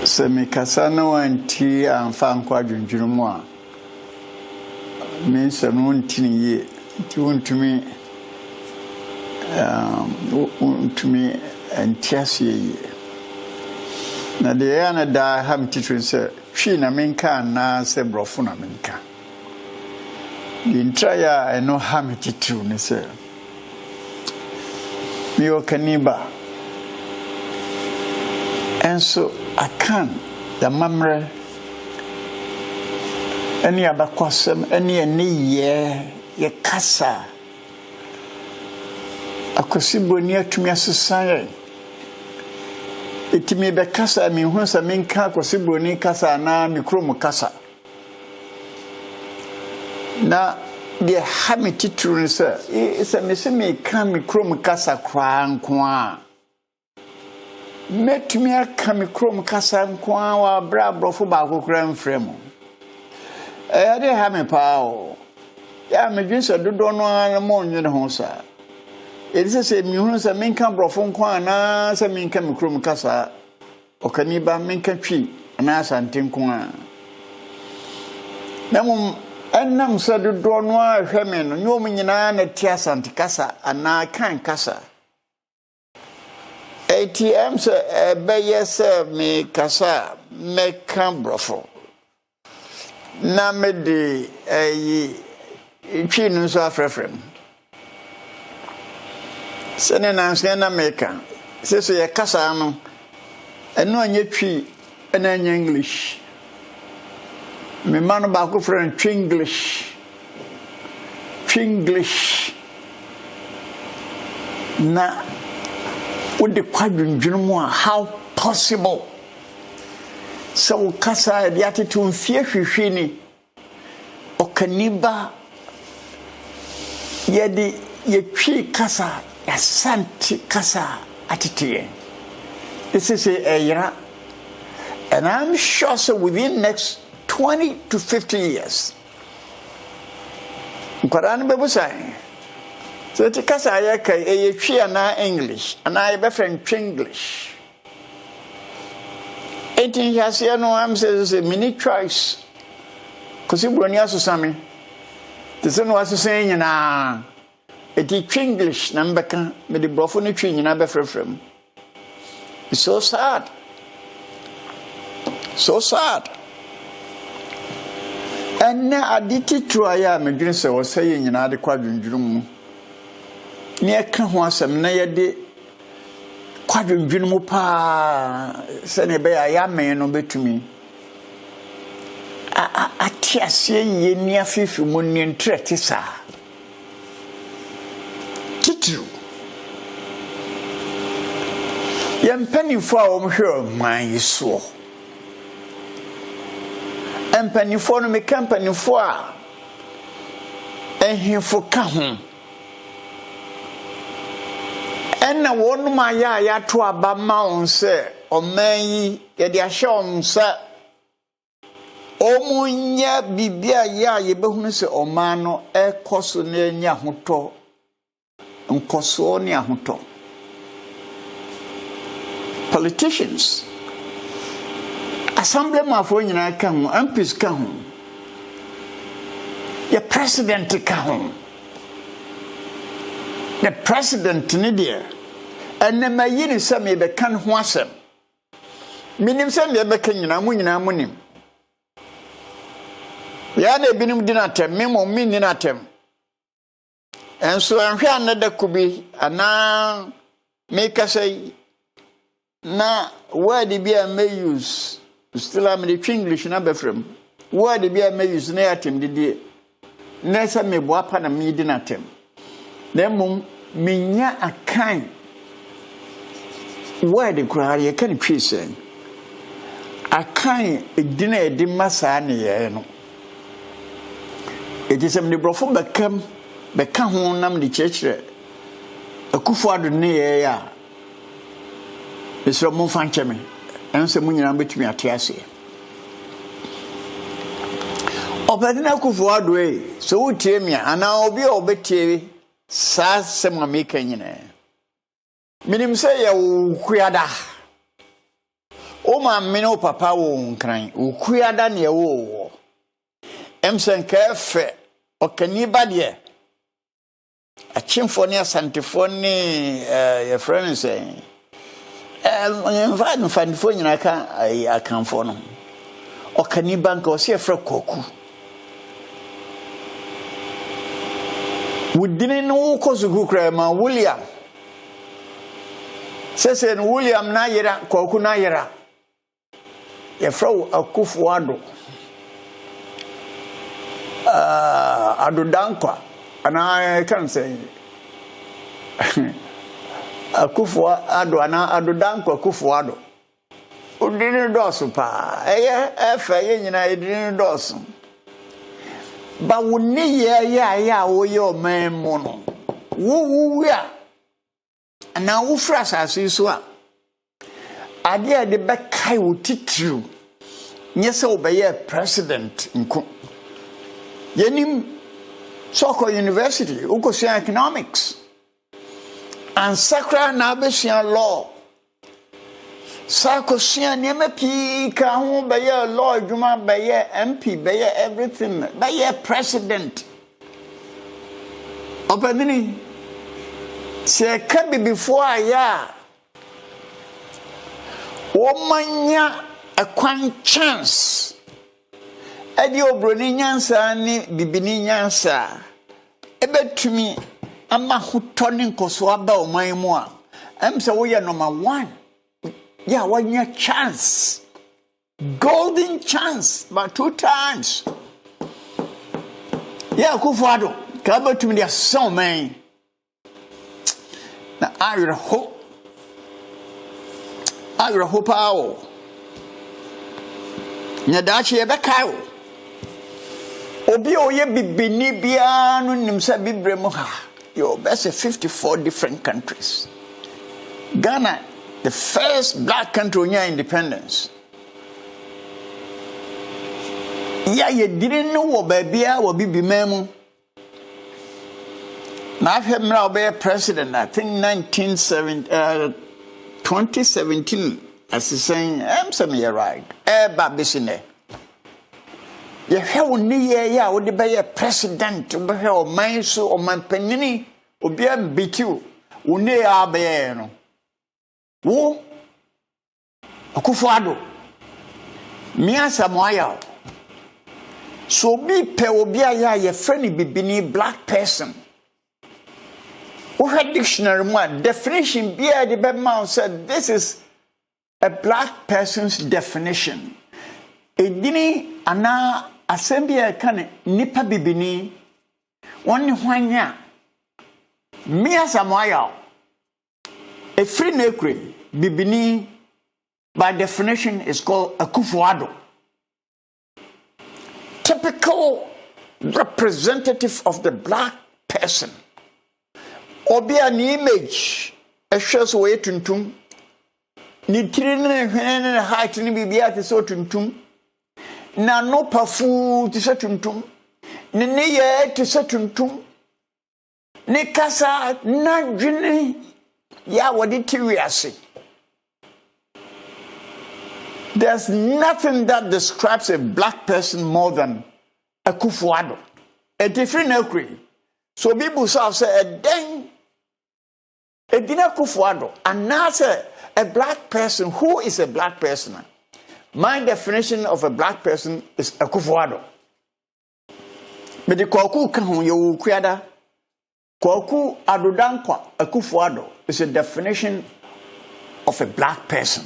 se me kasa na wanti amfa nkwa dwundwurum a me se no ntini ye ti wontumi antiase ye na de ya na da ham titun se twi na menka na se brofo na menka di ntraya eno ham titu ne se mi o kaniba enso akan da mamre eni abakwasem eni ye kasa akosiboni atumi asesa etimi be kasa mi hu sa menka akosiboni kasa na mikrom kasa na de hamititru se isa me ka mikrom kasa kwa metumi aka mikrom kasa kwa wa bra brofo ba kokora mfremo de ha me pao ya me dwinso dodo no an mo nwene ho sa elise se mi hu sa menka brofo kwa na se menka mikrom kasa okaniba menka twi na asante kwa na mum annam sa dodo no ahwe me no nyom nyina na ti asante kasa ana kan kasa ATM se beyese me kasa me kan brofo na me de twi no so afrefrem sene na nse na meka se so ye kasa no eno anye twi ena anye English me man ba ko friend English na with the quadrunjunum, how possible? So kasa the attitude fear fini okaniba yedi ye twi kasa ya santi kasa attitude. This is a era, and I'm sure so within next 20 to 50 years. Nkwarane bebo sai so ti kasa ayaka ye twi ana English ana be friend English. 18 years no am says a mini choice cuz ibroni asusami te se no asusan nyina eti English na mbeka me de brofo no twi nyina be frefrem. It's so sad. So sad. And na aditi tuaya me dwene se wo say nyina de kwadwundwurum ne eka ho asem na ye de kwadwundwurum pa se ne be ya me no betumi atiase ye ni afifi mo ni entrete sa titru yempanifo a wo hwe man yiso empanifo no me kampanifo a ehifo ka ho enna wonu ma ya to aba ma on se oman yi ye de ahye on se omunya bibia ya ye behunu se oman no ekoso na anya hoto nkoso ni ahoto. Politicians assemblyman for nyina ka ho MPs ka ho your president ka ho the president ni dia enema yini se me be kan ho asem minim se me be kan nyina munim ya na ebinim dinatem memo min dinatem enso anhwe anada kubi ana make say na word be a may use still am the English na be from word be a may use na atem didi na se me boapa na me dinatem na mum minya akan word kura ye kan twisen akan edina edi masa na ye no etisem ne brofo beka ho nam de chechire Akufo-Addo ne ye ya Esro mo fancheme ense mu nyina betumi atiase obedina Akufo-Addo so utie mia ana obi obetie sa sema meka nyina minim se ye kuada O ma mino papa wo nkran ukuada ne wo emsen kafe okaniba de achimfo ne asantefo ne your friend say mfanfo nyina ka akanfo no okaniba nka o se efra koku wudini no kozugu krema William sese William na yera koku na yera efra Akufo-Addo Addo dankwa ana I can say Akufo-Addo ana Addo dankwa Akufo-Addo udini dosu pa efe nyina edini dosu ba woni ya wo yo memo no wo ya na wo fra asase so a ade de be kai wo titru nyese wo be ye president nko yenim Soko University ukosia economics and sakra na besia law Sako sia niema pi ka ho be ye law adwuma be ye MP be ye everything be ye president openini se ka bi before aya o manya a kwan chance edi obroni nyansa ni bibini nyansa ebetumi ama hotoni nkoso aba o man mu a emse wo ye number 1 yeah one year chance golden chance but 2 times yeah Akufo-Addo ka betumi dia so man na I hope power nya dachi e bekai obi oye bibini bia no nimsa bibrem ha yo best 54 different countries Ghana the first black country on independence yeah you didn't know what baby will be memu now I've had now be president I think 2017 as he's saying I'm some year right babisine you have ni ya wo de be president be o man so o man panini obi am bitiu woni ya be no wo Akufo-Addo miasa moya so bi pe obi aya ye friend bibini black person who had dictionary one definition be the bad man said this is a black person's definition edini ana assembly kan nipa bibini woni hwanya miasa moya a free nekre bibini by definition is called Akufo-Addo typical representative of the black person obi an image shows way tuntum ni tirine hwene height ni bibia te so tuntum na no pafu te so tuntum ni ye te so tuntum ni kasa na dwene ya wodi tiwiase there's nothing that describes a black person more than Akufo-Addo a different nekri so people say a den a dina Akufo-Addo another a black person who is a black person my definition of a black person is Akufo-Addo me de koku kan ho ye wo kuada koku adodankwa Akufo-Addo is a definition of a black person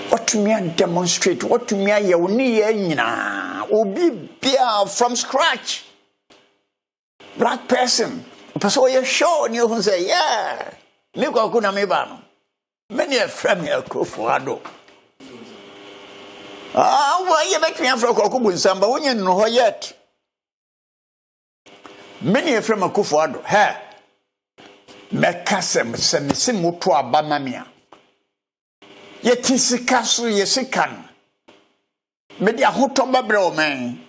what to me demonstrate what to me ye woni ye nyina obi bia from scratch black person so you show and you say yeah me koku na me ba no many a friend Akufo-Addo why you make me from koku bunsamba wonye no ho yet many a friend Akufo-Addo he mekasem semisi moto abamamia yetisika so yesikan me dia hotoba bre o man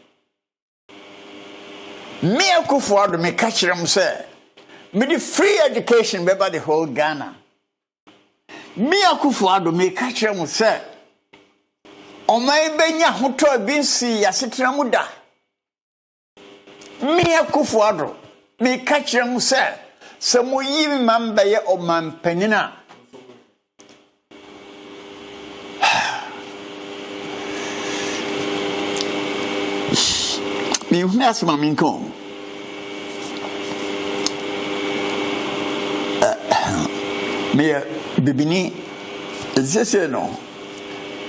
me Akufo-Addo me catch them say me the free education by the whole Ghana Me Akufo-Addo me ka kire mo se omai benya hoto bi si yasetena mu da. Me Akufo-Addo me ka kire mo se mo yi mamba ye omanpanina me huna asma minko me bibini zese no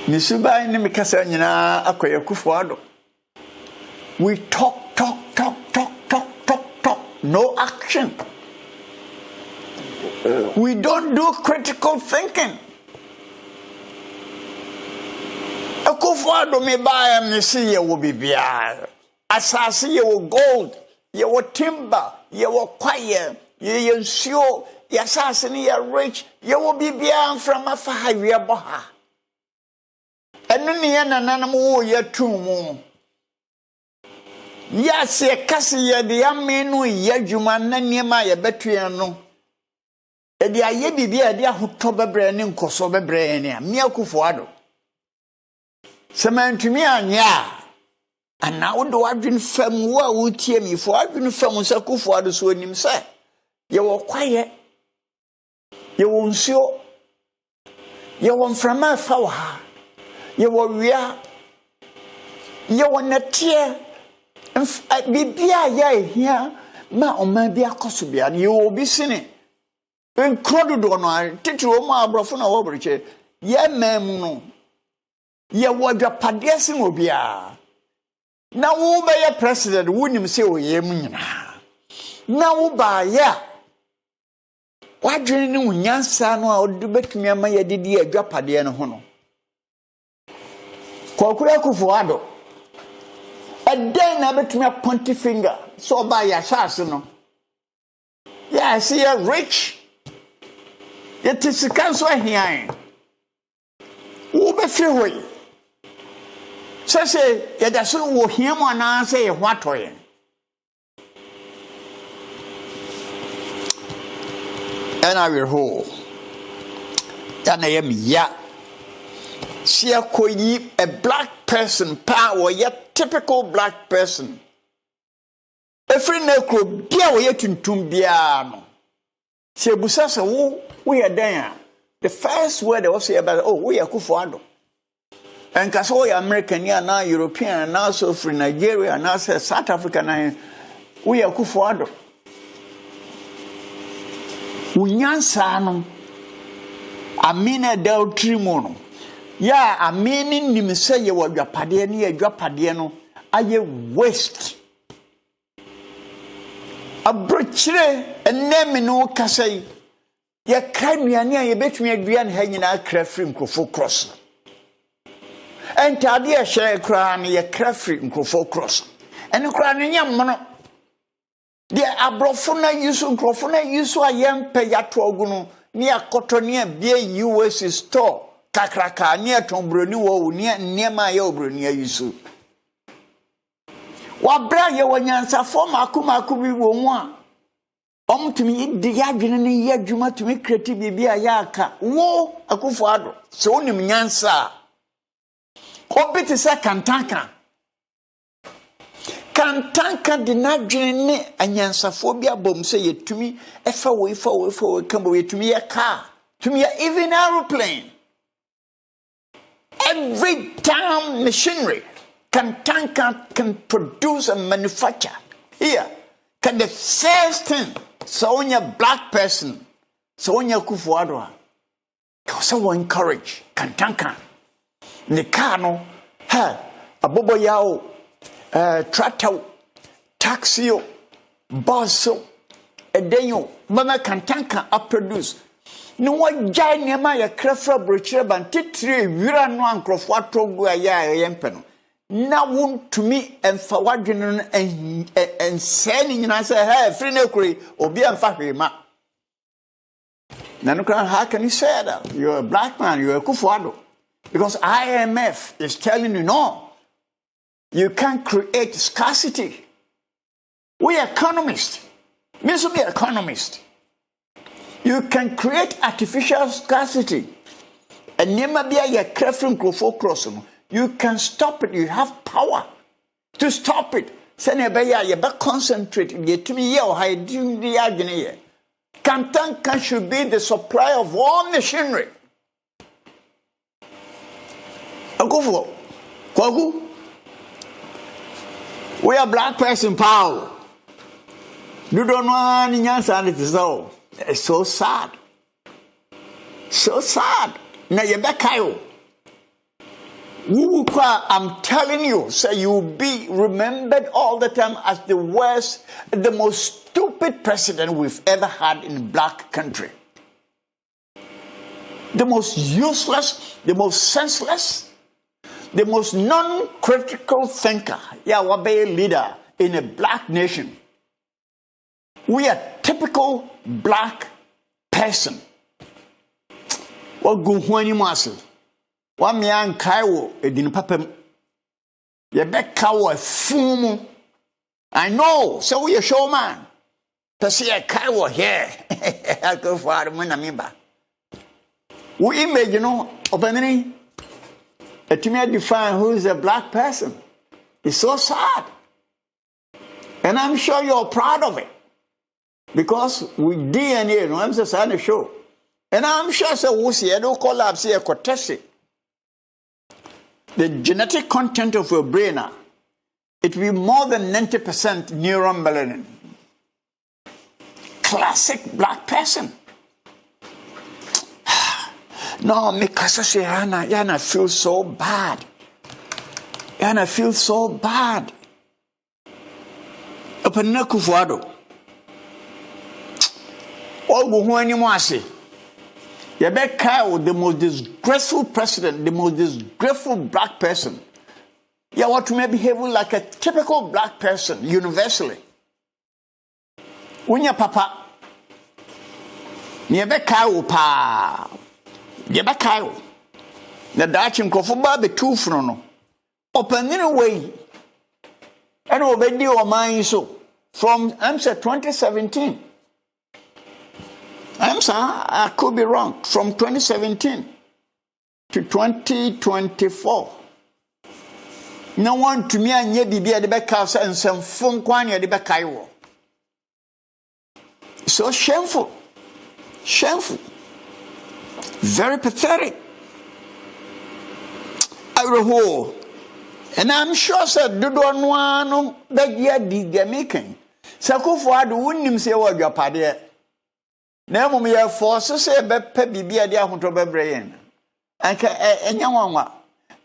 me subai ne me kasa nyina akoye Akufo-Addo. We talk, no action. We don't do critical thinking. Akufo-Addo me buy me see ye will be bia. Asase ye will gold, ye will timber, ye will quiet, ye ensure ye asase ni ye rich, ye will be bia from a far we boha. And ni na nanamu ye tumu. Yes, ye kasi ye de amenu ye dwuma na niema ye betua no. E de aye bibia de ahoto bebre ne nkoso bebre ne me Akufo-Addo. Semantumi anya ana wo do adwin fam wo a wo tie mi fo adwin fam se Akufo-Addo so onim se ye wo kwaye ye wo nsuo ye wo mframa fa wo ha ye wo wia ye wo natie bibia ya ehia ma oma bi akoso bia ye wo bi sini nkrodo do no titiro mu abrofo na wo breche ye mem no ye wo dwapade sin obia na wo be ye president wonim se oye mu nyina na wo ba ya wadwene ne unyansa no a odu betumi ama ye didi adwapade no ho no kokura Akufo-Addo then I bet me a pointy finger. So by your chance, no. Yeah, I see a rich. It is a council here. Who be free? So say, yeah, that's what him and I say, what way. And I will hold. And I am, yeah. See a black person power yet typical black person. Every necro bia we tuntum bia no. See busasa we are there. The first word they will say about we are Akufo-Addo. And kaso we American ya na European na so free Nigeria na South Africa na we are Akufo-Addo. Unyansa no amina del trimono. Ya ameni nimse ye wadwapade ne adwapade no aye waste abrochire enemi no kasai ye kanuane a ye betumi adua ne ha nyina krafri nkofo cross entade ye hye kra ne ye krafri nkofo cross ene kra ne nyam no de abrofo na yusu nkofo na yusu ayempe yato oguno ne akoto ne bia US store kakraka ne atombroni wo ne niema ya obroni ayisu wabra ye wanyansa form akumaku bi wo mu a omtumi di yadwene ne yadwuma tumi kreti bibia ya aka wo Akufo-Addo so onim nyansa obiti se kantanka di nadwene ne anyansafo bi abom se yetumi efa wo kambo yetumi ya car tumi ya even aeroplane. Every damn machinery can produce and manufacture. Here, can the first thing, so when you're black person, so when you're Akufo-Addo, someone encourage, can tanka. The car no, a bobo yao, tractor, taxi, bus, a day, mama can tanka up produce. No one jai nema ya krefra brochire ban titire wira no ankrofo atogu aya yempeno na won tumi emfa wadwene no enseni nyina say hey free na kuri obi emfa hwema na no kan how can you say that you're a black man, you're a Akufo-Addo? Because IMF is telling you no, you can't create scarcity. We economists, me so be economist. You can create artificial scarcity. And never be a careful crossing. You can stop it. You have power to stop it. Send you back concentrate. Get to me, hiding the agony. Kantanka should be the supply of all machinery. Akufo, Kwaku, we are black person power. You don't know any answer. It's so sad. So sad. Now you back I'm telling you, say you will be remembered all the time as the worst, the most stupid president we've ever had in black country. The most useless, the most senseless, the most non-critical thinker, wabe leader in a black nation. We are typical black person. What go when muscle? One man Kaiwo, a din papem. Ye bet cow a fumu. I know, so we a showman. To see a Kaiwo here. I go for Munamiba. We image, opening. To me, define who is a black person. It's so sad. And I'm sure you're proud of it. Because with DNA, I'm just trying to show. And I'm sure so we'll see, I don't collapse here, contest the genetic content of your brain, it will be more than 90% neuron melanin. Classic black person. No, because I say, Yana feels so bad. Yana feels so bad. Open Akufo-Addo. All go when you want to say. The most disgraceful president, the most disgraceful black person. You want to behave like a typical black person, universally. When your papa, Yebekao pa, Yebekao, the Dutch and Kofuba be two frono. Open in a way, and obey your mind so from 2017. I'm sorry, I could be wrong. From 2017 to 2024. No one to me and ye be at the back house and some phone quan at the back. So shameful. Shameful. Very pathetic. I will. And I'm sure said do don't want that ye did the making. Akufo-Addo wouldn't say what your party. Now, we are forced to say, "Baby, be a dear hunter, brain."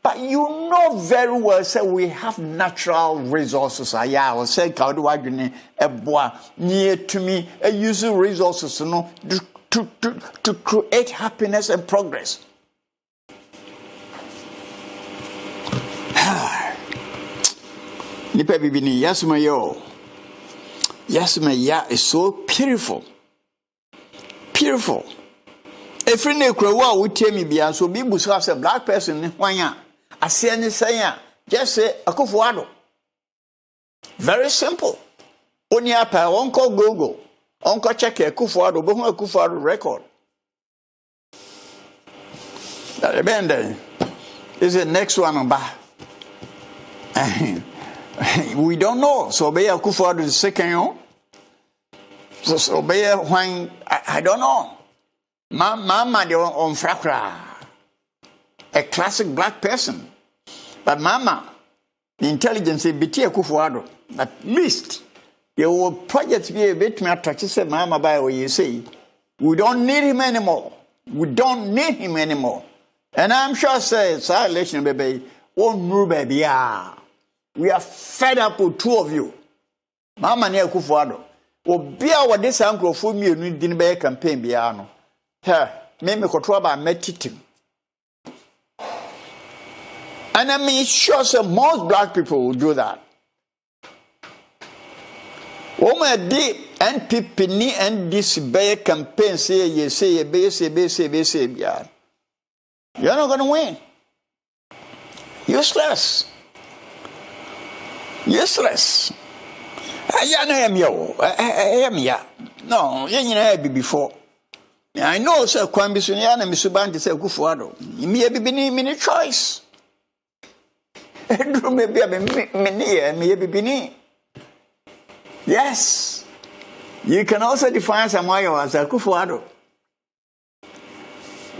But you know very well, say we have natural resources. I will say, "Kaudu a boy near to me, a using resources to create happiness and progress." Nipa bibini, yes, my yo, yes, my ya is so beautiful. Beautiful. If you know we tell me be so be as a black person, why I say anything, just say Akufo-Addo. Very simple. Only up Uncle Google, Uncle check Akufo-Addo, but Akufo-Addo record. That bend is the next one on bar. We don't know. So be Akufo-Addo the second. So be when I don't know. Mama de on Frakra. A classic black person. But Mama, the intelligence is BT Akufo-Addo. At least your projects be a bit more attractive. Say Mama by what you say. We don't need him anymore. We don't need him anymore. And I'm sure say silation baby won't move baby. We are fed up with two of you. Mama near Akufo-Addo. Obia what this uncle for me didn't be a campaign biano. Here, me control by metitim. And I mean sure so most black people will do that. Woman deep and people and this bay campaign say you say yeah. You're not gonna win. Useless. Useless. I am yo. I am ya. No, you know before. I know sir kwambi so ya na misubanti say Akufo-Addo me e bibini me choice edru me bia me bibini. Yes, you can also define Samoa as Akufo-Addo,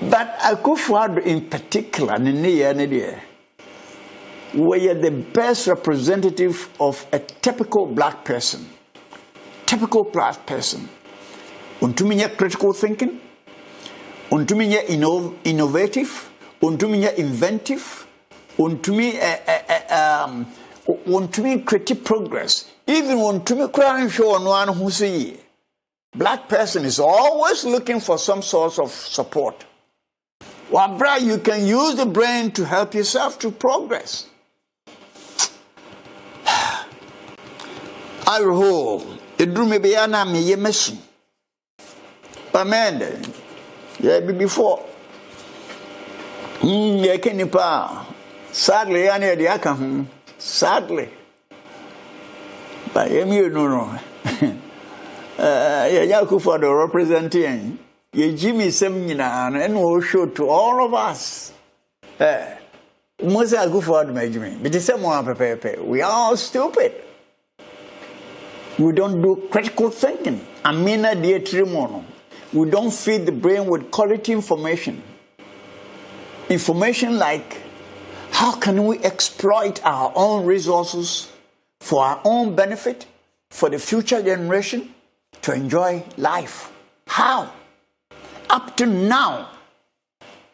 but Akufo-Addo in particular were the best representative of a typical black person. Typical black person. Untuminya critical thinking, untuminya innovative, untuminya inventive, untumi create progress. Even untumi crying show on one who say black person is always looking for some source of support. Wabra, you can use the brain to help yourself to progress. I hope it drew me beyond me ye messy. Amanda, yeah, before. Yeah, can you pa? Sadly, I need the account. Sadly, but you know, yeah, Akufo-Addo representing ye Jimmy Semina and will show to all of us. Most Akufo-Addo Benjamin, but the same one, we are all stupid. We don't do critical thinking. Amina dear Trimono. We don't feed the brain with quality information. Information like how can we exploit our own resources for our own benefit, for the future generation to enjoy life. How? Up to now,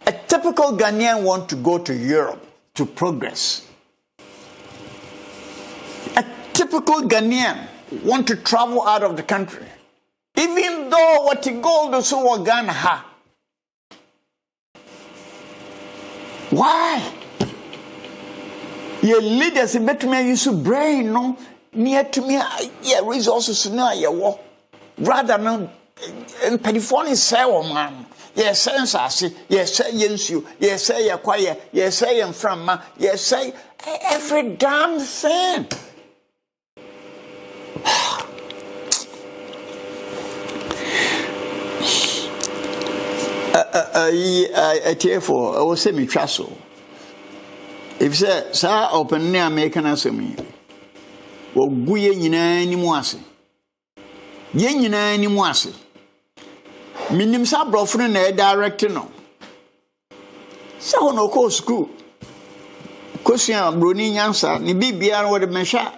a typical Ghanaian wants to go to Europe to progress. A typical Ghanaian want to travel out of the country, even though what the gold is so Ghana ha. Why? Your leaders better me use brain no near to me yeah resources now yeah work rather than California say man yes sense yes say you yes say you quiet yes say in from yes say every damn thing. I therefore I will say me trasso. If say sa open near American assembly, well, Guye ni mwase. Ye ni mwase. Minim sa brofre na director no. Sa no ko school. Kosia broni nyansa ni bibia no de mesha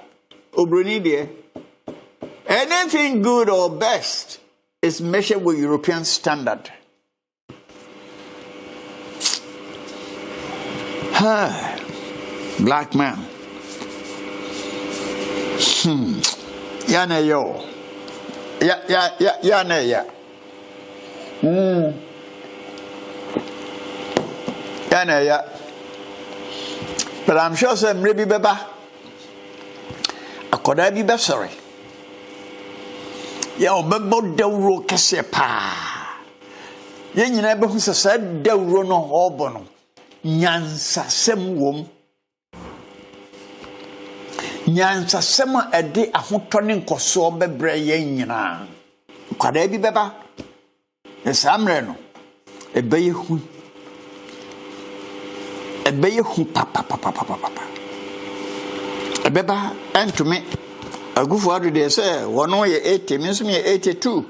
obroni de. Anything good or best is measured with European standard. Black man. Yana yo. Yana ya. Yana ya. But I'm sure some maybe beba. Akoda bi be sorry. Ya obebo dawro kese pa. Ye nyina be hu se dawro no obo no. Nyansa sem wom. Nyansa sem ade ahotone nkoso bebre ye nyina. Kwada bi beba. Esamre no. Ebeye hu papa. Ebeba entumi Akufo-Addo de say wono ye 80 me so me 82.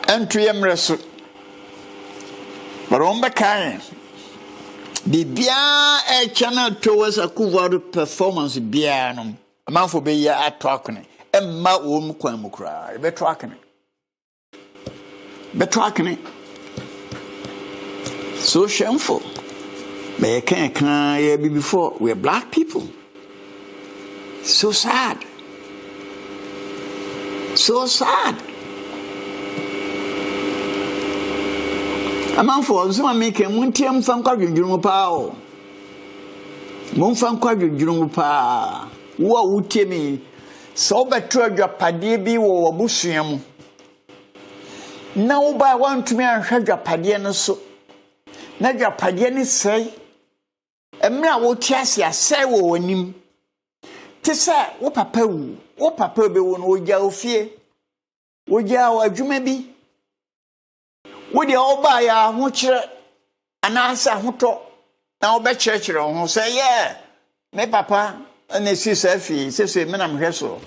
Entu yemreso. Baromba kan. Bibia a channel towards Akufo-Addo performance bia no. Amanfo be ya atwakne. Emma wo mu kwan mu kra. Be twakne. So shameful. But you can't hear me before. We're black people. So sad. So sad. I'm for some making one team from Quadrium Power. Mon from Quadrium Power. What would tell me? So better your padibi or busium. Now by one to me and have your padiana so. Not your padiani say. And me I will test ya say when him. To say, what papa be one would yell fear. Would yell a jumebi? With the old buyer, and answer Huto. Now, bet church who say, yeah, me papa, and they see Selfie, says, Madam Hessel.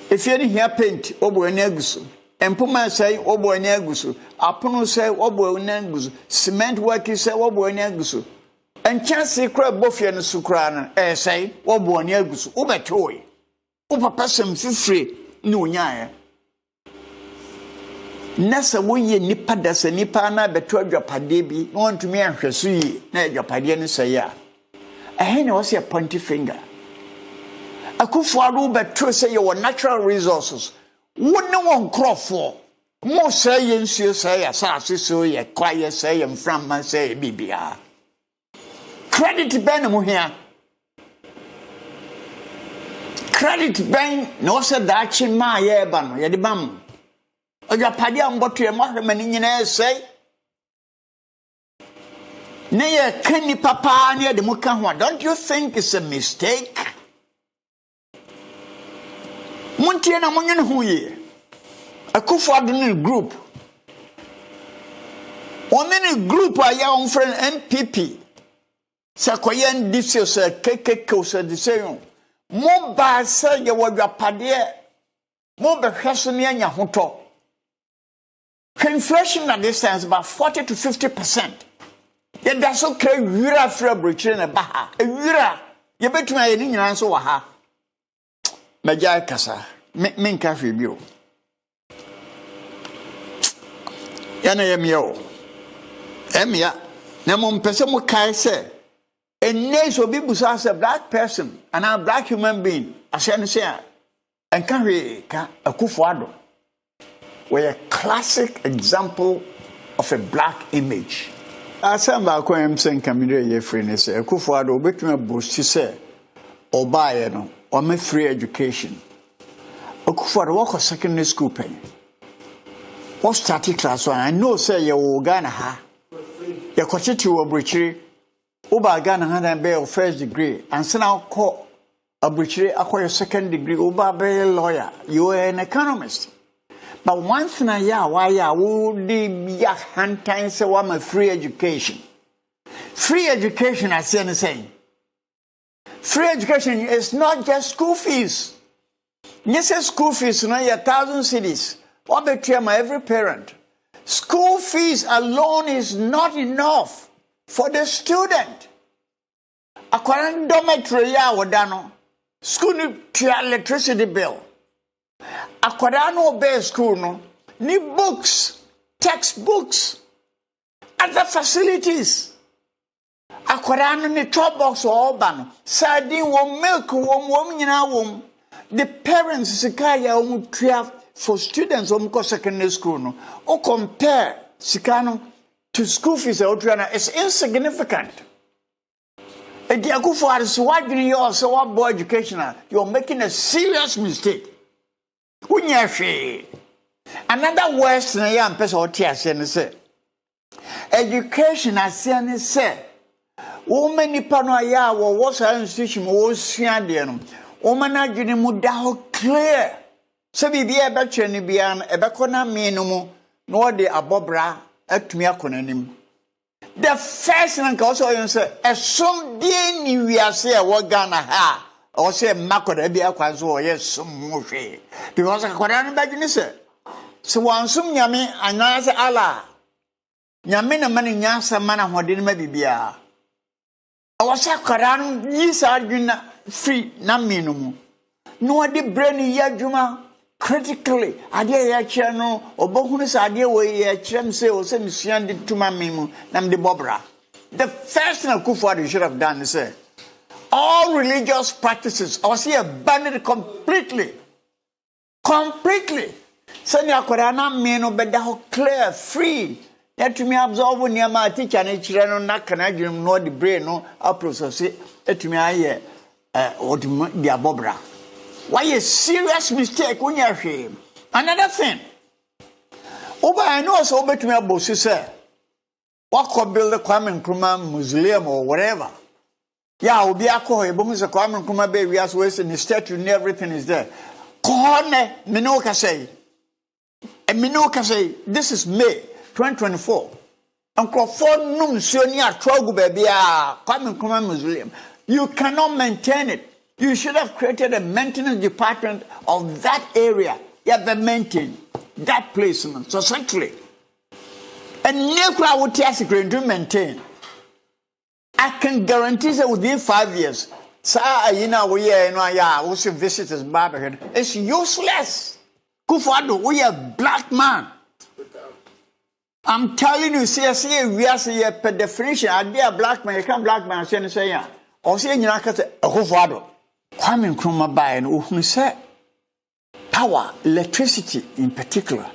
If you didn't hear paint, Obo and Egusu, and Puma say, Obo and Egusu, Apono say, Obo and Egusu, cement work is say, Obo and Egusu, and chance crab both and Sukrana, say, Obo and Egusu, Ubatoy, Upa person free, no nya. Nasa woye nipa dasa nipa na beto adwapade bi won tumi ahweso yi na adwapade ne sey a ehe na wo se point finger Akufo-Addo beto say your natural resources won won crofo mo say yensuo say asase so ye kwaye say mframma say bibia credit ben mo hia credit ben no se dachi ma ye ba no ye de bam Oja padi amboto e mohwemani nyina sei ne ye kani papa ne de muka ho. Don't you think it's a mistake? Muntie na monye ho ye Akufo-Addo ne group omeni group aya on friend MPP sakoye ndisio se kekeke se diseyon mo ba se ye wadwapade mo be hweso ne anya hoto. Inflation at this time is about 40 to 50%. Yet that's okay. Yura fra bruchire na baha. Yura. You bet me any nyina wa ha. Majai kasa. Men ka fi bio. Yana yemio. Emia. Na mo mpese mo kai se. Enne so bi busa as a black person and a black human being. Asiane se en kan we ka Akufo-Addo. We're a classic example of a black image. Asamba ko em sen kamire ye free ne se Akufo-Addo obetuma boost se obaye no o me free education. Akufo-Addo wako secondary school pen. What started class 1 I know say ye wo Ghana ha. Ye kwachiti wo brichiri. Oba Ghana ha dan be your first degree and say now ko abrichiri akwa your second degree oba be lawyer. You are an economist. But one thing why would ya hand time say I'm a free education. Free education I say. Free education is not just school fees. Yes, school fees no 1,000 cedis. What betray my every parent. School fees alone is not enough for the student. According dormitory ya wadano. School electricity bill. Akwada no obey school no ni books, textbooks, other facilities. Akwada no ni top box or ban sardine wo milk wo nyina wo. The parents sikaya wo tria for students wo secondary school no o compare sikano to school fees it's insignificant. Edi Akufo-Addo so wadwene you so what boy educational you're making a serious mistake. Another worst na ya mpesa oti ase ne se education ase ne se wo mani pa no aya wo sa institution wo sua de no wo mana dwene mu da ho clear se bibia e be twene bia no e be kona me no mu no de abobra atumi akonanim. The first thing ka so you say esom die ni wiase e wo Ghana ha or say Makoda be akwanzo or yes muhwe because akwara no badwene se so wansum nyame anase ala nyame na mane nyansa mana hode no ma bibia o say akwara no yisa adwena free na me no mu no de brain yadwuma critically ade ya kire no obohunu se ade we ya kire se o se misuan de tuma me mu na me de bobra. The first thing Akufo-Addo should have done is say all religious practices, I see abandoned completely. Completely. So you are not men better clear, free. Let me absorb near my teacher and children not can I do no the brain no process it. Let me I or the abobra. Why a serious mistake when you're here? Another thing. Over I know so bet me about say what could build a Kwame Nkrumah Museum or whatever. Yeah, obi akọ ebomu se Kwame Nkrumah be wiase we say the statue and everything is there. Kohone me no ka say. And me no ka say this is me. 2024. Uncle Ford Num Sonia Trogu baby, coming from Muslim. You cannot maintain it. You should have created a maintenance department of that area. You have to maintain that place. So centrally. And nuclear would test to maintain. I can guarantee that within 5 years, you know, we also visitors Barberhead. It's useless. Akufo-Addo, we are black man. I'm telling you, see, we are per definition, I dear black man, you can't black man, say, yeah. Or say, you know, Akufo-Addo. Kwame Nkrumah by and who said power, electricity in particular.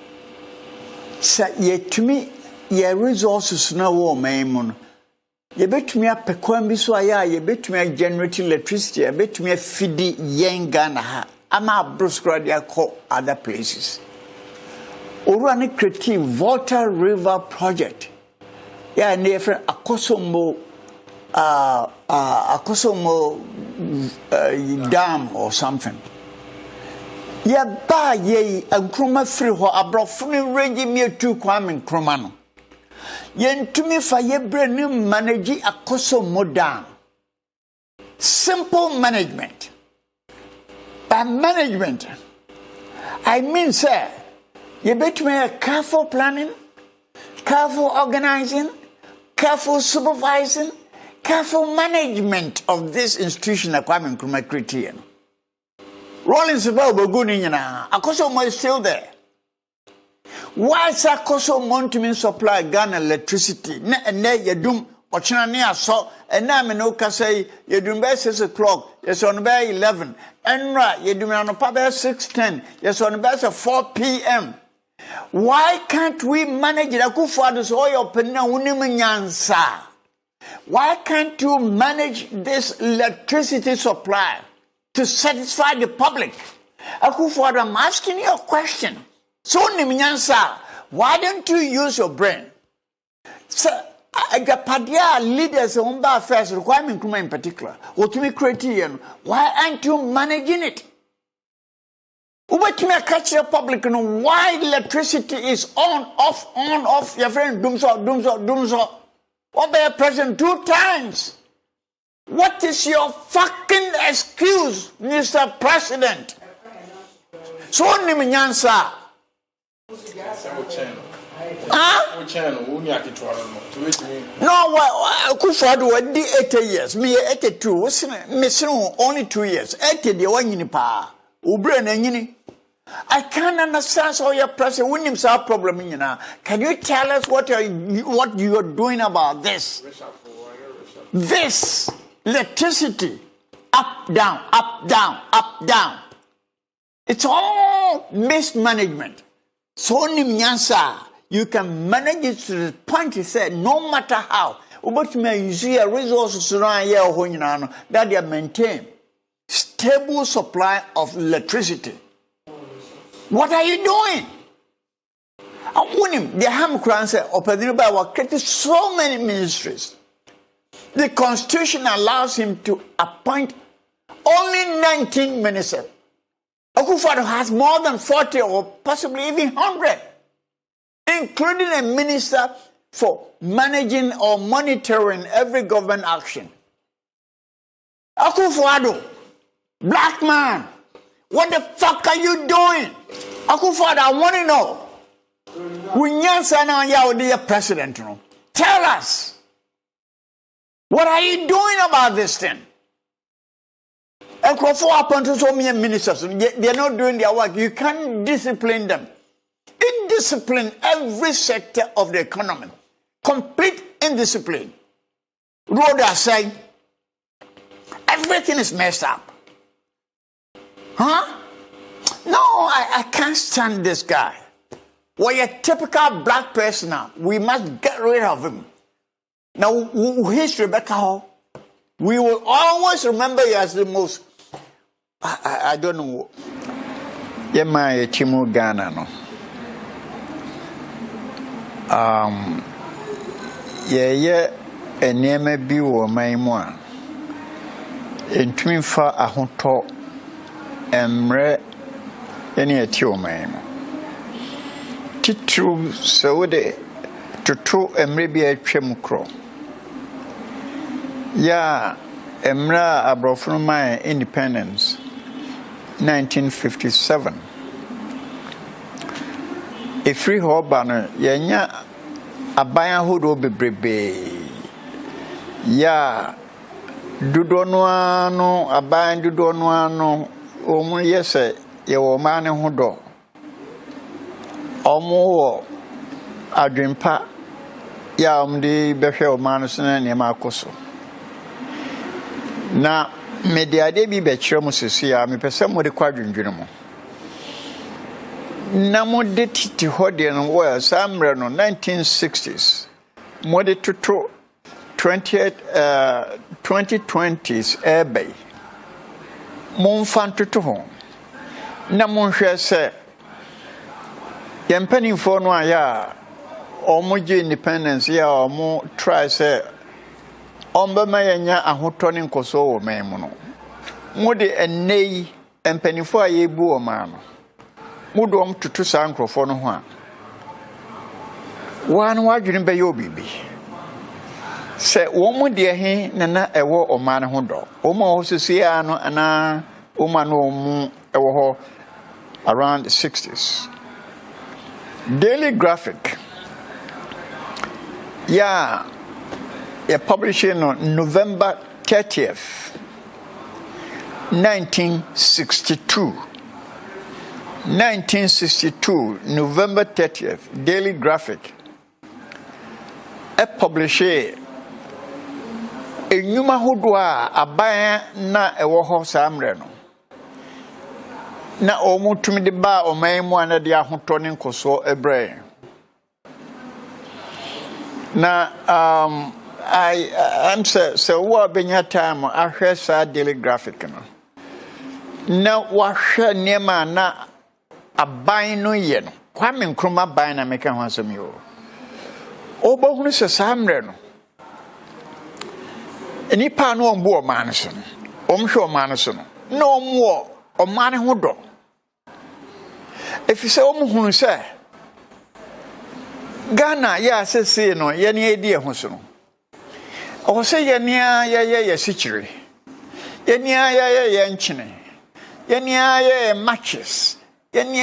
So, yet to me, your resources now, man. You bet me a pequambi so you bet me a generate electricity, you bet me a feedy young Ghana. I'm a bruscradia call other places. Urani creative Volta River project. Yeah, near Akosombo dam or something. Yeah, ba ye and Nkrumah free ho abrofuni range me to Kwame Nkrumah. Yen to me for ye brand new manage Akosombo dam. Simple management. By management, I mean, sir, you bet me a careful planning, careful organizing, careful supervising, careful management of this institution that Kwame Nkrumah created. Rollins about Bogunina, Akosombo is still there. Why is Akosombo to me supply Ghana electricity? Ne you doom Ochina near so and now me no can say you doom by 6 o'clock, yes on by 11. And right, you doom on by 6:10, yes on by 4 p.m. Why can't we manage it? Akufo-Addo's oil penna unimanyansa. Why can't you manage this electricity supply to satisfy the public? Akufo-Addo, I'm asking you a question. So unimanyansa, why don't you use your brain? So, Agapadia leaders on bar affairs requirement in particular, or to be criterion, why aren't you managing it? What me catch the public and why electricity is on, off, your friend doomso. What by present 2 times? What is your fucking excuse, Mr. President? So Nimanyansa. Huh? No, Akufo-Addo did 80 years. Me 82. Missing only 2 years. 80 the one in pa. I can't understand how your president wouldn't have a problem in you. Can you tell us what you are doing about this? This electricity up down, up down, up down. It's all mismanagement. So Nimyansa, you can manage it to the point he said, no matter how, but you see a resources around here that they maintain stable supply of electricity. What are you doing? The Hamkran said, Opadriba was created so many ministries. The Constitution allows him to appoint only 19 ministers. Akufo-Addo has more than 40 or possibly even 100, including a minister for managing or monitoring every government action. Akufo-Addo, black man, what the fuck are you doing? Akufo-Addo, I want to know. President, tell us. What are you doing about this thing? And for so many ministers, they're not doing their work. You can't discipline them. Indiscipline every sector of the economy. Complete indiscipline. Road aside, everything is messed up. Huh? No, I can't stand this guy. Well, a typical black person now. We must get rid of him. Now, here's Rebecca Hall. We will always remember you as the most... I don't know. Yeah, my Chimu Ghana, no. And near me be or my one. In twin far a hoto and re any at your man. Titru so de tutu maybe a chemukro. Ya emra abrofunu my independence 1957. A free hobano yenya abaya hodo bebrebe. Ya dudonwano aban dudonwano omu yese ye wo mane hodo. Omu adwempa ya omde behwe o manu sene ne makoso na mediade bi be kire mu sesi ya me pese mo de kwadwendwene mo na mo de titi hode no wo samre no 1960s mo de toto 2020s ebe mo mfan toto ho na mo hwe se yempani fo no aya omuji independence ya omu try say omba mayanya ahoto ne nkoso wo memu no mudi enei empanifo ayebu o ma no mudu om tutu sa nkrofo no ho a wan wadwene be yo bibi se wo mu de he na ewo o ma ne ho do o ma ho sisia no ana o ma no mu ewo ho around the 60s. Daily Graphic. Yeah, publishing on November 30th, 1962. 1962, November 30th, Daily Graphic. A publisher. Enyuma hodwa abaya na ewo ho samre no. Na omutumi de ba omaimu ana de ahoto ne nkoso ebre. Na I'm so what benya time ahwe sa Daily Graphic no. Na wahwe niema na aban no ye no. Kwame Nkrumah aban na meka ho asem yo. Obohunu se samre no. Enipa no ombu o man so no. Omhwe o man so no. Na omwo o man ho do. If you say omuhunu se Ghana ya sese no ye ne edi ho so no. O se ye ne ye sichiri. Ye ne ye nchine. Ye ne ye matches. Ye ne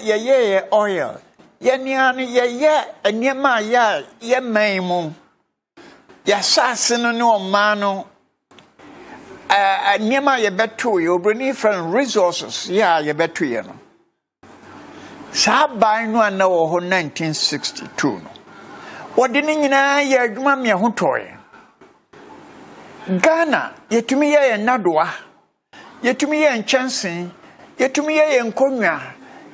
ye oil. Ye ne ye enema ya ye maimu. Ya sase no ne o ma no enema ye beto ye obroni friend resources ya ye beto ye no. Sa ban no na wo ho 1962 no wodi ni nyina ye adwuma me ho toye Ghana yetumi ye nadoa yetumi ye nchansen yetumi ye nkonwa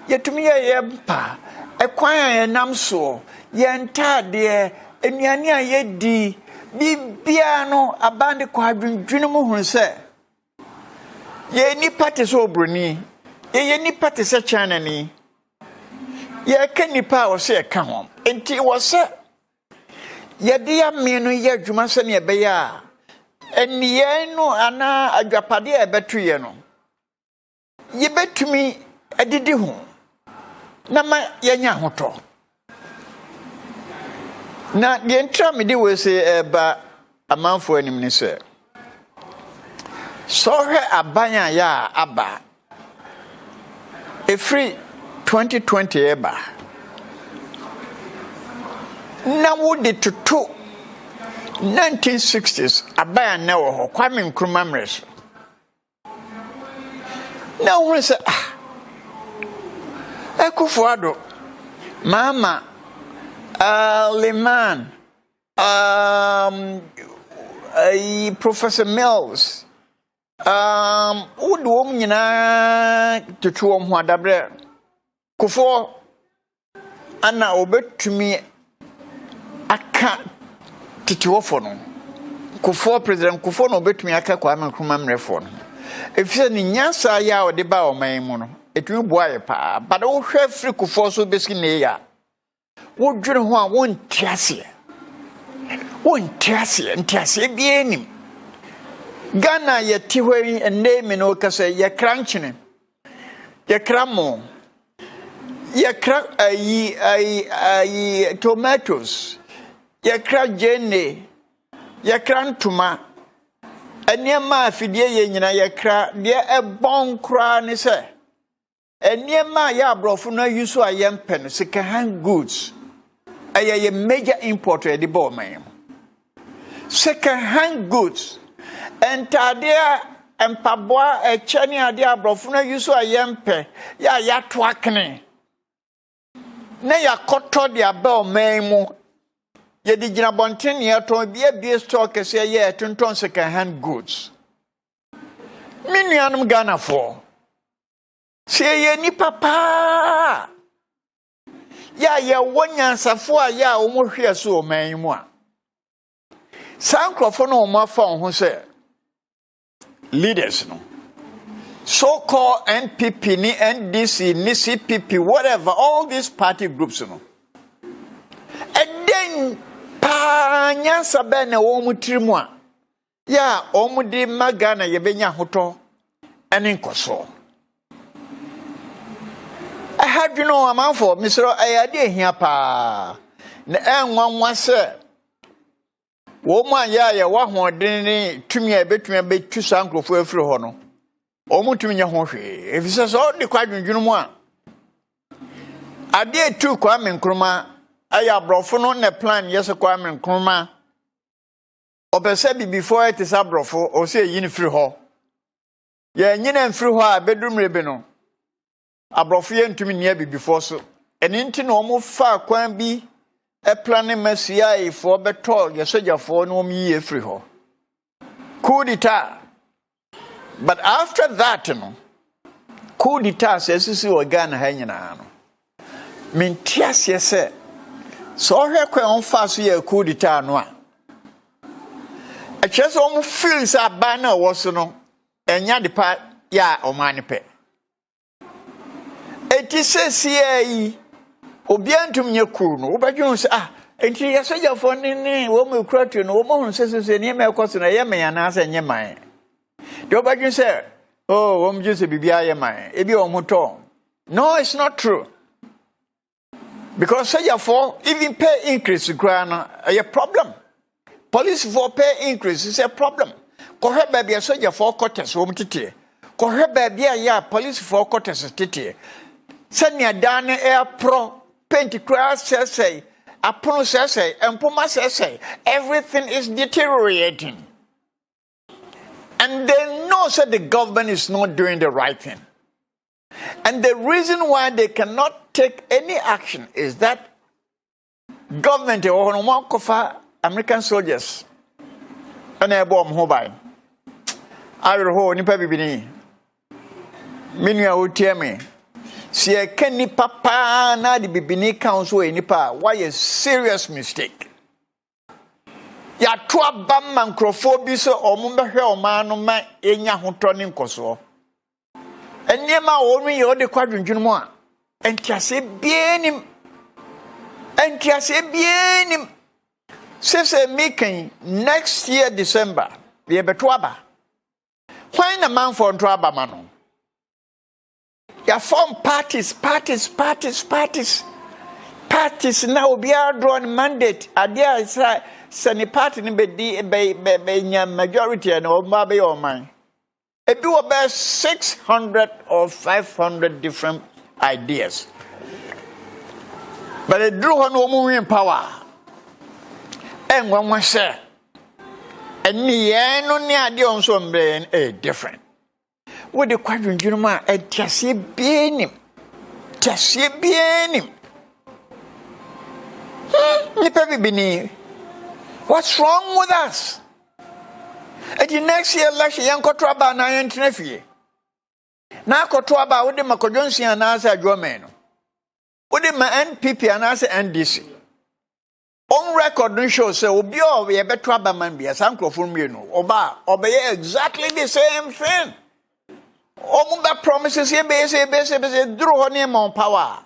yetumi ye mpa ekwan ye namso ye ntade enuane a ye di bibia no abande kwa adwendwene mu hu se ye ni party so obroni ye ni party se China ni ye kanipa wo se ka ho enti wo se ye de ya me no ye adwuma se ne be ya eniye no ana adwapade e betu ye no ye betumi adidi ho na ma ye nya hoto na ye ntra me de we se ba amanfo anim ni se so hwe abanya ya aba free 2020 eba na wodi tutu 1960s abaya na wo ho Kwame Nkrumah mreso na wo se Akufo-Addo mama Liman Professor Mills wodi wom nyina tutu wom ho adabre Kufo ana obetumi aka titiwofo no Kufo president Kufo no obetumi aka Kwame Nkrumah mrefo no efise ni nyansa ya ode ba o man mu no etumi boaye pa but wo hwe free Kufo so besi ne ya wo dwere ho a wo ntiase bi enim Ghana ye tihweri eneme no kase ye kranchine ye kramo ye kra tomatoes yekra jene yekra ntuma eniema afidie ye nyina yekra de ebon kra ne se eniema ya abrofo na yusu ayempe no second hand goods a major importer de bo man second hand goods entadea empaboa echani ade abrofo na yusu ayempe ya to akene na yakoto de aba man mu ye di gina bonten ye to bia store kese ye tonton second hand goods minuanum Ghana for say ye ni papa ya ye wonyansafo a ya o mo hwe so o man mu a sankrofo no mo afa ho say leaders no so called NPP ni NDC ni CPP whatever all these party groups no and then nyansa be na wo mutirimu a ya omudi magana ye benya hoto ene nkoso I had amanfo misro ayade ehia pa na enwanwa se wo mu anya ye wa hoden ni tumi a betumi betu sankrofo afiri ho no omutumi nya ho hwe efise so de kwadwundwunu mu a ade tu Kwame Nkrumah aya brofo no ne plan yes Kwame Nkrumah obese bi before it is abrofo o se yin free ho ye nyina free ho a bedumrebe no abrofo ye ntumi nia bi before so eni nti no mo fa kwan bi e plan masia e for beto ye sojafo no mi ye free ho coup d'etat but after that no coup d'etat se sisi organ ha nyina no mentiase se so hwe kwa on fa so ye coup d'etat no a chese o mu feel sa ba na wo so no enya de pa ya o mane pe eti sesi yi obi antum nye kuru no obadwun se enti yesojafo ni wo mu kuratu no wo mu sese ni me ekoso na ye me ya na asa nye man de obadwun se oh wo mu juse bibia ye man ebi o mu to no it's not true because sojafo even pay increase grana a problem police for pay increase is a problem ko heba bia sojafo quarters wo mu tete ko heba bia ya police for quarters tete senya dan air pro paint crash say apono say empoma say everything is deteriorating and they know that the government is not doing the right thing and the reason why they cannot take any action is that government or no kofa American soldiers and a bomb hobby I will hold nipa bibini minua otiame si e kani papa na di bibini council e nipa why a serious mistake ya to abam nkrofo bi so omumbehwe omanu ma enya hoto ni nkoso eniema onu ye ode kwadwundwunu mu a entiase bienim sese making next year December ye beto aba when na man for ntro aba ma no ya form parties now be drawn mandate adia Israel sani party ni be nya majority and o be o man e be about 600 or 500 different ideas but they drew on no power and one was say and ni no ni ade on so mbe different with the kwadwundwunu ma etiase bienim nipa bibini what's wrong with us at the next year election yankoto aba na yentena fie na akoto aba wo de makodonsi anasa adwomen no wo de ma NPP anasa NDC on record no show say obi o ye beto aba man bia sankrofo mienu oba obeye exactly the same thing omumba promises ye be say duro ho ne mon power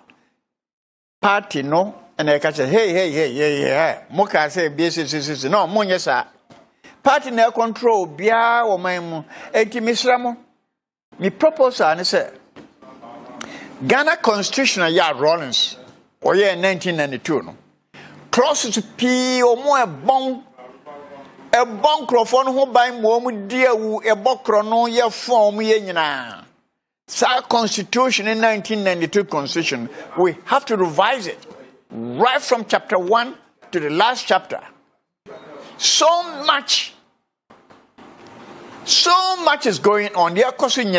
party no and I catch hey moka say be say no monye sa party na control bia wo man mu enti misramo mi proposal ne say Ghana constitutional ya Rollins or year 1992 no Clauses P or more a bon microphone who by mom dear who a bocrono ya form yena. Sa Constitution in 1992 Constitution, we have to revise it right from chapter 1 to the last chapter. So much is going on. They are causing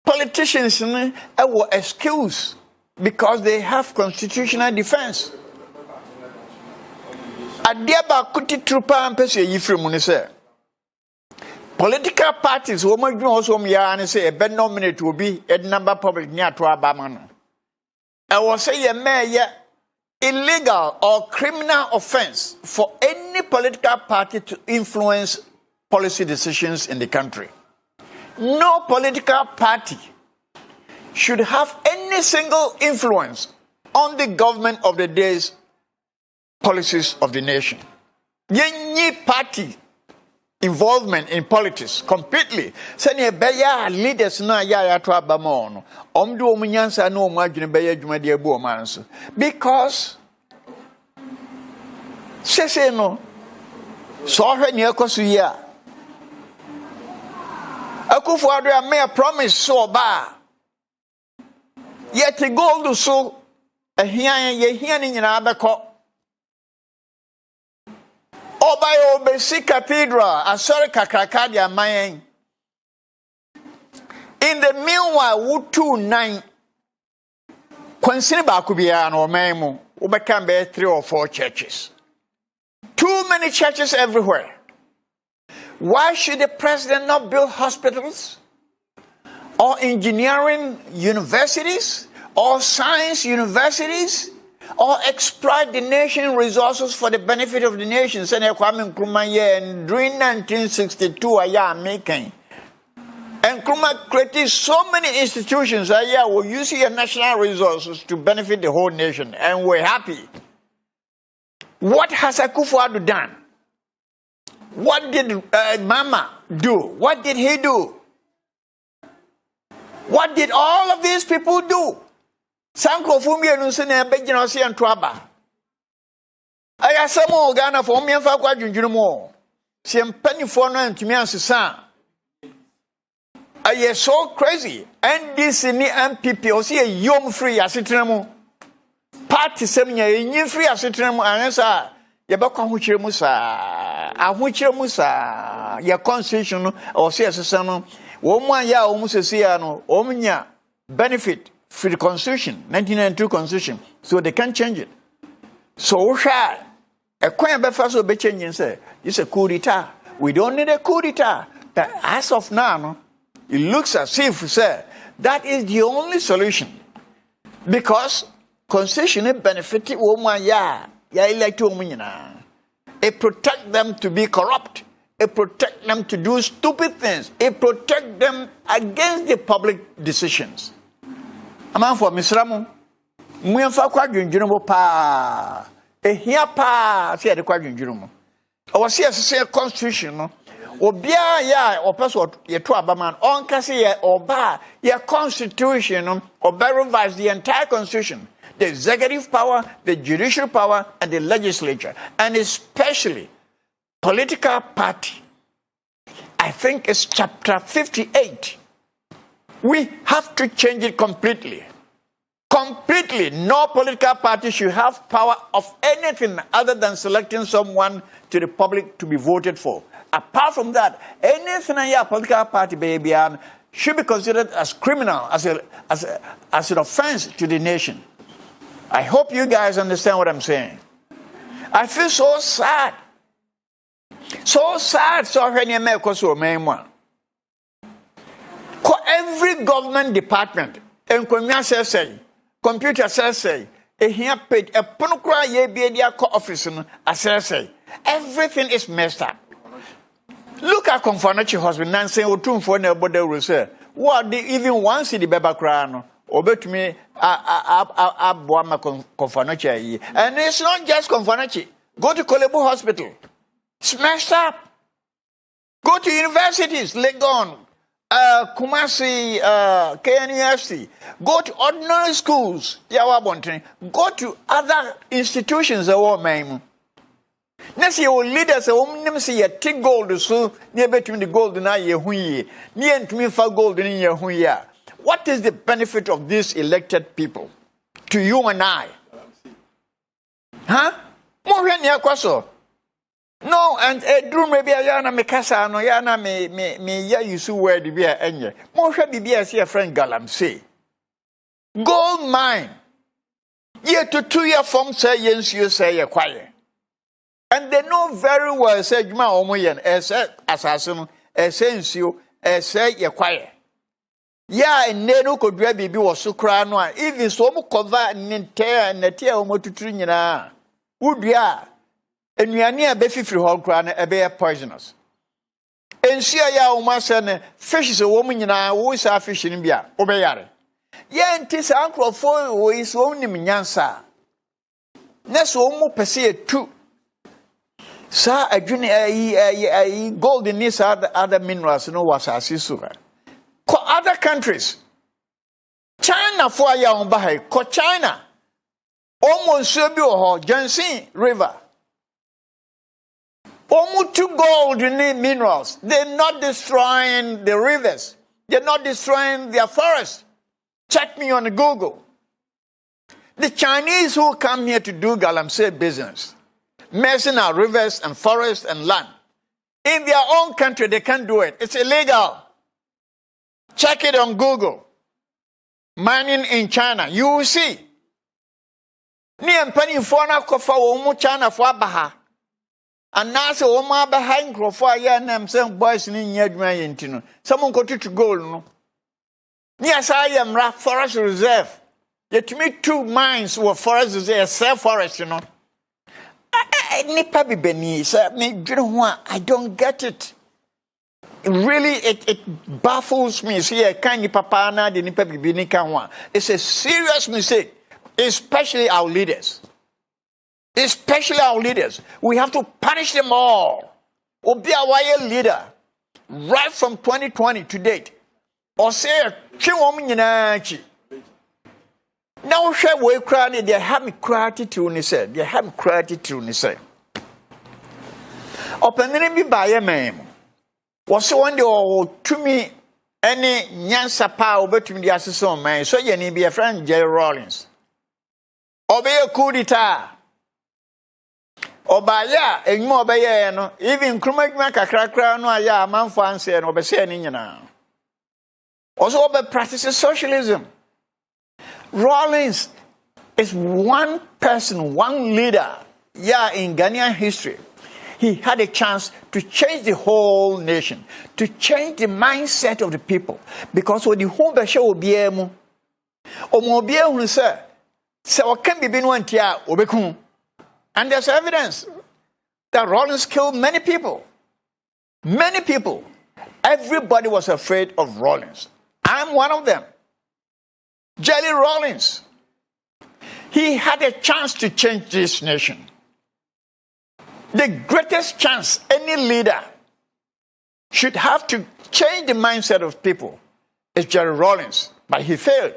politicians were excused because they have constitutional defense. Adiaba kuti trupa ampese yifri mu ne se political parties wo madwun also ya ne se e be nominate obi e number public ni ato abama no e wo se ye meye illegal or criminal offense for any political party to influence policy decisions in the country. No political party should have any single influence on the government of the day's policies of the nation. Any party involvement in politics completely. Sani beya leaders na ya to abama no. Omdu omunyansa na omwadwene beya dwumade abu omanso. Because sese no so hwe ne ekoso yi a Akufo-Addo made a promise so ba yet gold so ehia ye hia ni nyina abekọ Obayo Obesi Cathedral, Asori Kakrakadi Amayen. In the meanwhile, Wutu 9, Kwansini Bakubia and Omemo, Ubekambe 3 or 4 churches. Too many churches everywhere. Why should the president not build hospitals? Or engineering universities? Or science universities? Or exploit the nation resources for the benefit of the nation. And during 1962, I making. And Nkrumah created so many institutions that were using your national resources to benefit the whole nation. And we're happy. What has Akufo-Addo done? What did Mama do? What did he do? What did all of these people do? Sanko fumi enunse na ebegina ose entoaba aya samo Ghana for miemfa kwa dwundwunu mo se mpanifo no antumi ansesa aye so crazy NDC ni MPP ose yom free asetremu party semnya enyi free asetremu ansa ye bekwa hokyeremu sa ya constitution no ose asesa no wo mu aya wo mu sesia no omnya benefit for the Constitution, 1992 Constitution, so they can't change it. So, a coin befaso be changing, say, it's a coup d'etat. We don't need a coup d'etat. But as of now, it looks as if, say, that is the only solution. Because Constitution benefits woman, elect women. It protects them to be corrupt. It protects them to do stupid things. It protects them against the public decisions. Aman for Misramu, Muenfa Quadrin pa ehia pa say the Quadrin Jurumo. Our CSC Constitution, or Bia ya or password ye to Abaman, on Cassia or Ba, your Constitution, or better revise the entire Constitution, the executive power, the judicial power, and the legislature, and especially political party. I think it's chapter 58. We have to change it completely. Completely. No political party should have power of anything other than selecting someone to the public to be voted for. Apart from that, anything in your political party should be considered as criminal, as an offense to the nation. I hope you guys understand what I'm saying. I feel so sad. So sad. So every government department, computer says, here page, a ponokra ye be office, everything is messed up. Look at Kofitv husband, Nancy Otum for nobody will say, what even once in the Baba Crown, or bet me, Abwama Kofitv. And it's not just Kofitv. Go to Kolebo Hospital, it's messed up. Go to universities, Legon. Kumasi, KNUFC, go to ordinary schools, go to other institutions. Next year, leaders say a take gold, so near between the gold and I, near to me for gold in your. What is the benefit of these elected people to you and I? Huh? More than your question. No, and drew maybe a yana me casa no yana me ya you so where the beer enye. More shall be a see a friend Galam say. Gold mine. Ye to 2 year form say yes, you say a quiet. And they know very well, said Juma Omoyan, as assassin, essential, as say ye quiet. Ya and Neno could be was so crown one, even so much cover and tear and the tear omo to trinina. Would ya? And we are near Beffy Hall crown a bear poisonous. And see ya, my son, fish is a woman in our always are fishing in Bia, Obeyare. Ya and tis uncle for is only Minyansa. Next omo per se too. Sir, a junior gold in this other minerals, no was as sugar. Other countries, China for young Bahai, China, almost Serbio, Jansin River. Almost 2 gold in the minerals. They're not destroying the rivers, they're not destroying their forests. Check me on Google. The Chinese who come here to do galamsey business, messing our rivers and forests and land. In their own country, they can't do it. It's illegal. Check it on Google. Mining in China. You will see. Ni empani fona kofa wo China for Baha. And now so Oma behind Crofa ya nam some boys in Yadma Yentino. Someone got to gold, no? Yes, I am forest reserve. Yet to me 2 mines were forest reserve, self forest, you know. I don't get it. Really, it baffles me. See, it's a serious mistake, especially our leaders. Especially our leaders. We have to punish them all. Obi a leader, right from 2020 to date. Or say, now, share we cry, they have gratitude, said. They have gratitude, said. Opening me by a man was so one day to me any nyansa power between the assassin man, so you need be a friend, Jerry Rawlings. Obey a coup d'etat. Obaya, and more by no, even Krumaka crack no, ya, man fancy and obey now. Also, over practices socialism. Rawlings is one person, one leader, in Ghanaian history. He had a chance to change the whole nation, to change the mindset of the people. Because when the home show will be able, who say, so can be been one tia, obekun. And there's evidence that Rawlings killed many people. Many people. Everybody was afraid of Rawlings. I'm one of them. Jelly Rawlings. He had a chance to change this nation. The greatest chance any leader should have to change the mindset of people is Jerry Rawlings, but he failed.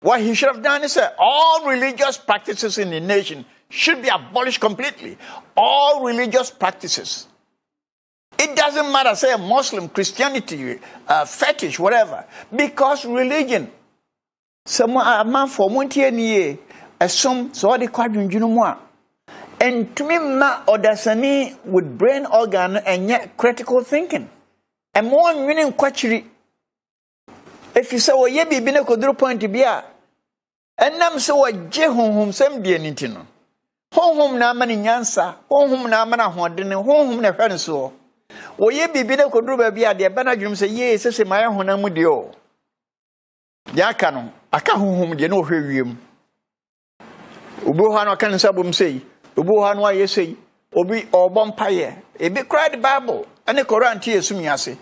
What he should have done is that all religious practices in the nation should be abolished completely. All religious practices. It doesn't matter, say, Muslim, Christianity, fetish, whatever. Because religion, some man for Montier, assume so they call you. And to me, ma odasani with brain organ and yet critical thinking. And more meaning quachiri. If you say, well, ye be been a good point to be a. And nam so a jehum sem be anything. Home na mani nyansa, home na mana hodin, home na friend so. Well, ye be been a good be a dear Benajum say, yes, say my honamudio. Yakano, I can't home, you know, hear him. Ubuhano can sabum say. Ubuhanwa yesi obi obompaye e be cry the Bible and the Quran tie sumi ase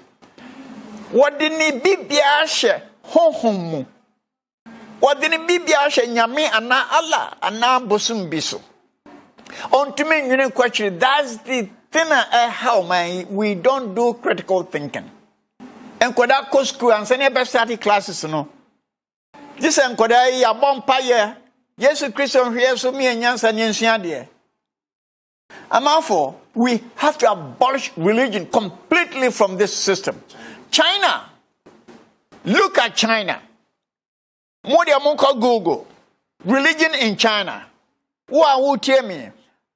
what did ni bibia hye honhom mu what did ni bibia hye nyame ana Allah ana bosum biso onto me nyune kwachi. That's the thing how man we don't do critical thinking. enkoda ko school and send be start classes no this enkoda ya bompa ye Jesus Christ hwe so me anyansa ne nsua de amafo we have to abolish religion completely from this system. China, look at China. Google religion in China. Who tell me?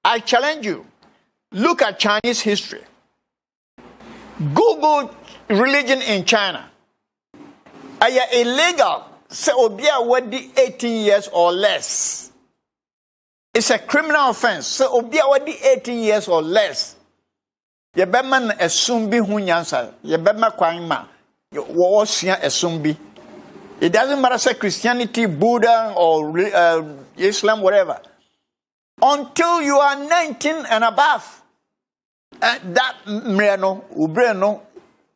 I challenge you. Look at Chinese history. Google religion in China. Are you illegal? Say obia wadi 18 years or less. It's a criminal offense. So obia wadi 18 years or less. Ye beman esumbi hunyansa. Ye bema kwaima. Wo sia esumbi. It doesn't matter say Christianity, Buddha or Islam, whatever. Until you are 19 and above, that mreno ubreno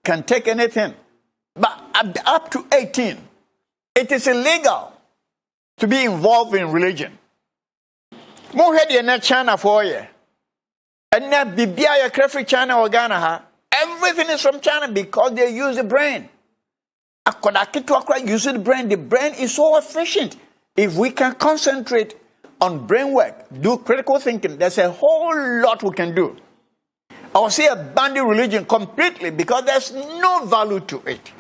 can take anything. But up to 18, it is illegal to be involved in religion. Mo hedi na China for you. And na bibia ya krefri China or Ghana ha. Everything is from China because they use the brain. Use the brain. The brain is so efficient. If we can concentrate on brain work, do critical thinking, there's a whole lot we can do. I will say abandon religion completely because there's no value to it.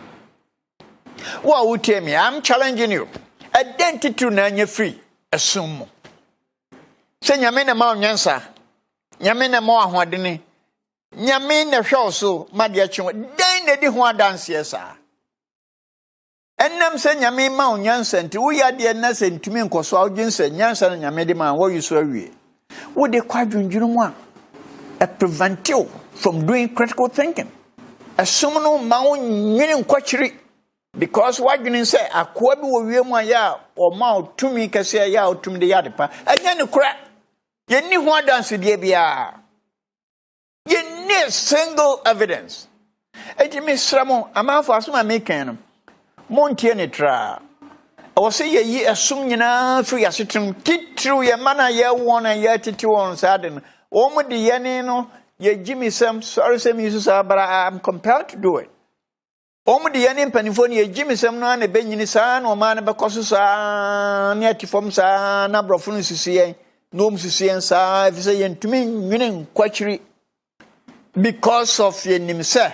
What would tell me? I'm challenging you. Identity na free. Assume. Say nyame na ma onyansa. Nyame na ma ahoadene. Nyame na hwe so ma de achi. Den na di ho adanse esa. Enam say nyame ma onyansa nti wo ya de na se ntumi nkoso awdwense nyansa na nyame de ma wo yuso awie. Wo de kwadwundwunu mu a prevent you from doing critical thinking. Assume no ma wonyene nkwachiri because what you say akwa bi wo wie mu aya o ma otumi kase aya otumi de yade pa. Anya ne kura. Ye ni ho adanse de bia. Ye ni single evidence. Eti misramo amafo asoma mekan no. Montie ne tra. I was say ye assume nyina free asetum titru ye mana ye won and ye titi won saden. Omo de ye no ye Jimmy Sam sorry say me so but I'm compelled to do it. Omo de ye ne mpanifo ye Jimmy Sam no na benyini sa na o ma na bekoso sa na atifom sa na brofo no sisiyen no msisiyen sa if say ye ntumi nwene nkwachiri because of ye nimse.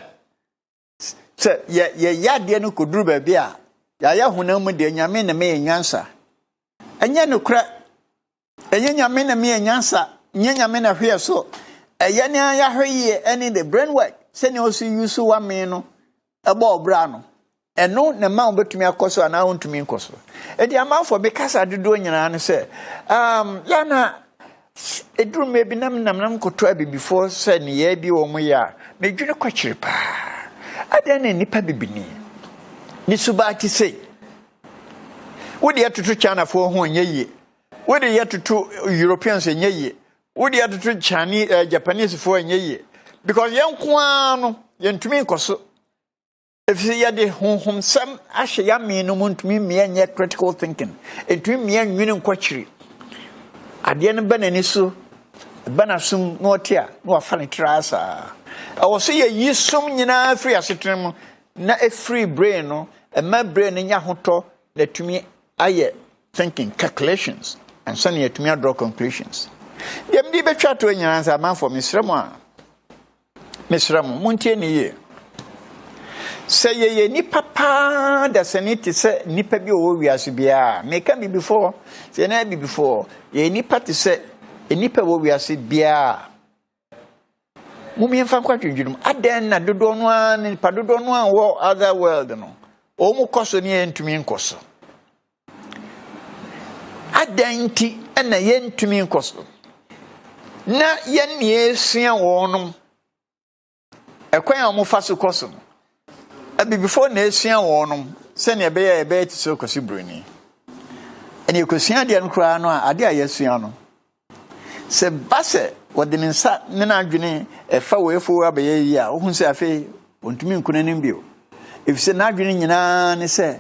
So ye yade no koduru ba bia ya honam de nyame na me nyansa enya no kra enya nyame na me nyansa nya nyame na hwe so enya ne ya hwe any the brain work se ne osu use wa me no eba obra no eno na ma obetumi akoso ana ontumi nkoso e di amafo be kasa dodo nyina ne se ya na eduru me bi nam koto abi before se ne ye bi wo mo ya me dwene kwachiri pa adene nipa bibini ni subati sei wodi atutu China fo ho nyeye wodi atutu Europeans nyeye wodi atutu Chinese Japanese fo nyeye because yenkwa no yentumi nkoso if ye de honhom sam ahye ya me no ntumi me nye critical thinking entumi me nwene nkwachiri ade ne banani so banasum no tia no afa ne trasa I was say ye sum nyina free asetrem na a free brain no a my brain nya hoto na tumi aye thinking calculations and suddenly tumi draw conclusions. Dem di betwa to nyina nsa man for misramo muntie ne ye say ye ni papa da sanity say nipa bi o wiase bia me can be before say na be before ye ni party say nipa wo wiase bia mumi mfa kwa twindwum aden na dodo no an pa dodo no an wo other world no o mu koso ne entumi nkoso aden ti na ye entumi nkoso na ye ne esua wonum ekwan a mu faso koso abi before na esua wonum se ne be ya ti so kosi broni ene ekosua de nkura no a ade a yesua no se base wodinsa ne na adwene efa weefo abaye yi a ohun se afi ontumi nkunanim bio if se na adwene nyina ne se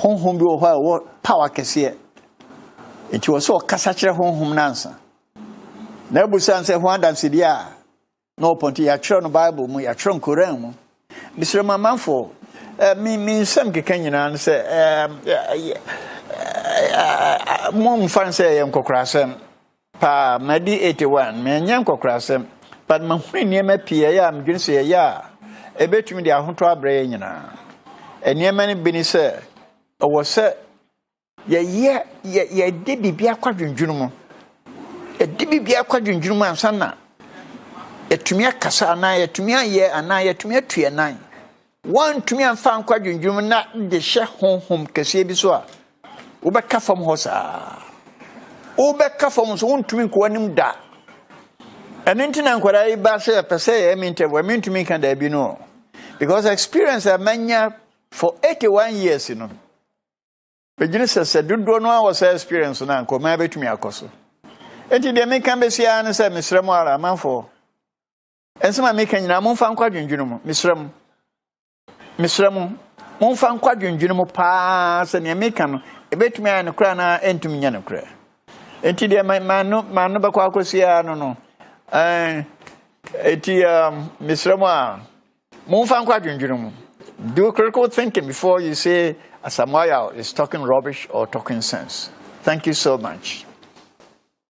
honhom bi wo ha wo power kese enti wo so kasa kire honhom nansa na ebusan se ho adanse dia no ponti ya kire no bible mu ya kire Quran mu Mr. Mamanfo, me some kekanyina say mom fan say yam kokrasem pa madi 81 me nyam kokrasem but ma hwani ma pie ya am dwene say ya ebetumi de ahoto abrɛ nyina eniema ne bini say owo say ye de bibia kwadwundwunu mu e de bibia kwadwundwunu mu ansa na etumi akasa na etumi aye ana etumi atue nan one tumi amfa kwadwundwunu na de hye honhom kese bi so a ubeka fam hosa ubeka fam so untumi ko anim da enintina nkwara iba se pese e mintebo mintumi kan da bi no because experience amanya for 81 years you know pejini se dodo no was experience na nko ma betumi akoso enti de me kan be sia ne se misrem ara manfo ensema me kan nyina mo fa nkwadwundwunu mo misrem mo fa nkwadwundwunu mo pa se ne me kan no ebetumi an kra na entumi nya no kra enti de manu ba kwa akosia no eti misrem a mo fa nkwadwundwunu mo do critical thinking before you say Samuel is talking rubbish or talking sense. Thank you so much.